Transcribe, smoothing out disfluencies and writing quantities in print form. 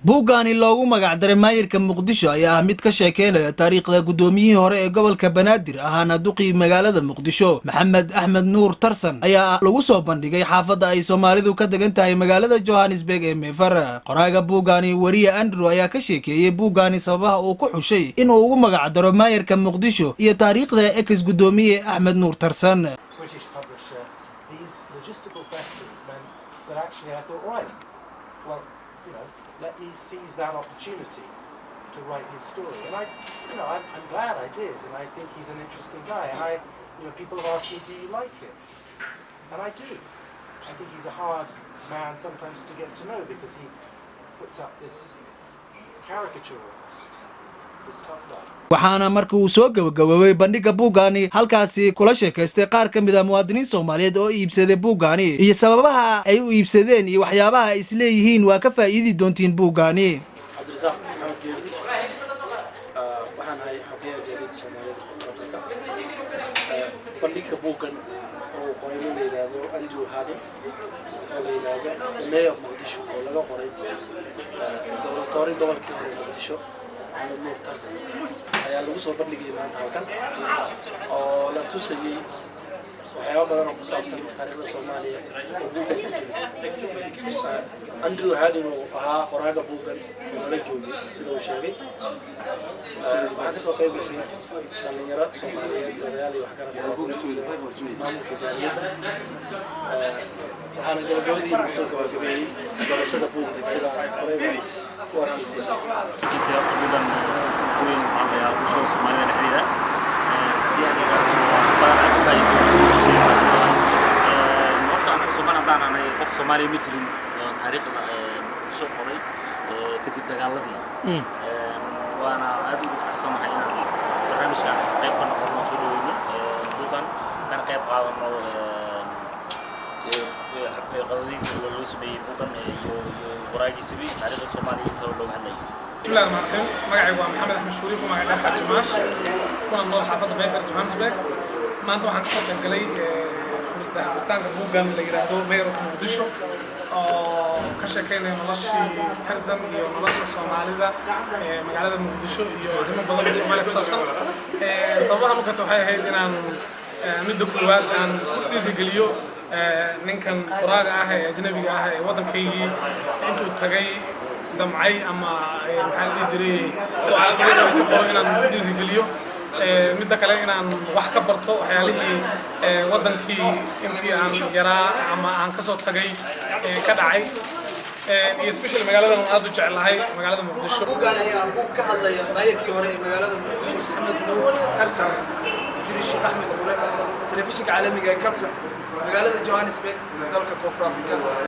buuggaani loogu magac daray maayirka Muqdisho ayaa mid ka sheekeynaya taariikhda gudoomiyihii hore ee gobolka Banaadir ahaana duqii magaalada Muqdisho Maxamed Axmed Nuur Tarsan ayaa lagu soo bandhigay xaafadda ay Soomaalidu ka degan tahay magaalada Johannesburg ee Meefara. Qoraaga buuggaani wariye Andrew ayaa ka sheekeeyay buuggaani sababaha uu ku xushay inuu ugu magac daro maayirka Muqdisho iyo taariikhda ex gudoomiye Axmed Nuur Tarsan. Let me seize that opportunity to write his story, and I'm glad I did, and I think he's an interesting guy. And people have asked me, do you like him? And I do. I think he's a hard man sometimes to get to know because he puts up this caricature almost, this tough guy. waxaana markii uu soo gabagaboobay bandhiga buuggaani halkaasi kula sheekaystay qaar ka mid ah muwaadiniin Soomaaliyeed oo iibsaday buuggaani iyo sababaha ay u iibsadeen iyo waxyaabaha ay isleeyihiin waa ka faa'iidi doontiin buuggaani. waxaan hay xogaya jeedid Soomaaliyeed bandhiga buuggan oo qoray la yiraahdo Andrew Hadi oo la yiraahdo Mayor of Muqdisho oo laga qoray dowladda gobolka Muqdisho Axmed Nuur Tarsan ayaa lagu soo bandhigay maanta halkan oo la tusayay waxyaabo badan oo ku saabsan taariikhda Soomaaliya oo buuggan ku jira. Andrew Hadi oo ahaa qoraaga buuggan oo la joogay sida uu sheegay waxaa ka soo qayb gashay dhalinyaro Soomaaliyeed iyo wax garata maamulka jaariyadda waxaana gabagabadii lagu soo gabagabeeyey doorashada buugga sida qorayga warkiisa buuggan weyn waxaa bulshada Soomaaliyeed dhexdeeda horta anaga Soomaaliland aanay qof Soomaali ma jirin taariikhda soo qoray kadib dagaaladii waana aad ugu faraxsanahay inaan barnaamijkan qayb ka noqono soo dhaweyno buuggan kana qayb qaadano qadadiisa loo sameeyay buuggan iyo qoraagiisa taariikhda Soomaaliyeed oo loo hadlay. بسم الله الرحمن الرحيم. مقعي محمد أحمد شوري ومقعي دحى جماش كنا نور حافظ ميفر جوهانسبرغ ما أنتم عن قصة قلي فرتان بوغان اللي يراهدو مير مقدشو كشكينا نلاشي ترزم iyo nolosha Soomaalida magaalada Muqdisho iyo arrimo badan oo Soomaaliya ku saabsan sababaha marka waxay ahayd inaan mid koowaad aan ku dhiirigeliyo ninkan qoraaga ah ee ajnabiga ah ee waddankaygii intuu tagay damcay ama maxaa la jiray qoraasada ku qoro inaan ku dhiirigeliyo mid kale inaan wax ka barto waxyaalihii waddankii intii aan yaraa ama aan ka soo tagay ka dhacay iyo special magaalada aad u jecelahay magaalada Muqdisho. buuggan ayaa buug ka hadlaya maayirkii hore ee magaalada Muqdisho Maxamed Nuur Tarsan jirish Axmed Nuur telefishinka caalamiga ee Kalsan magaalada Johannesburg dalka Koonfur Afrika.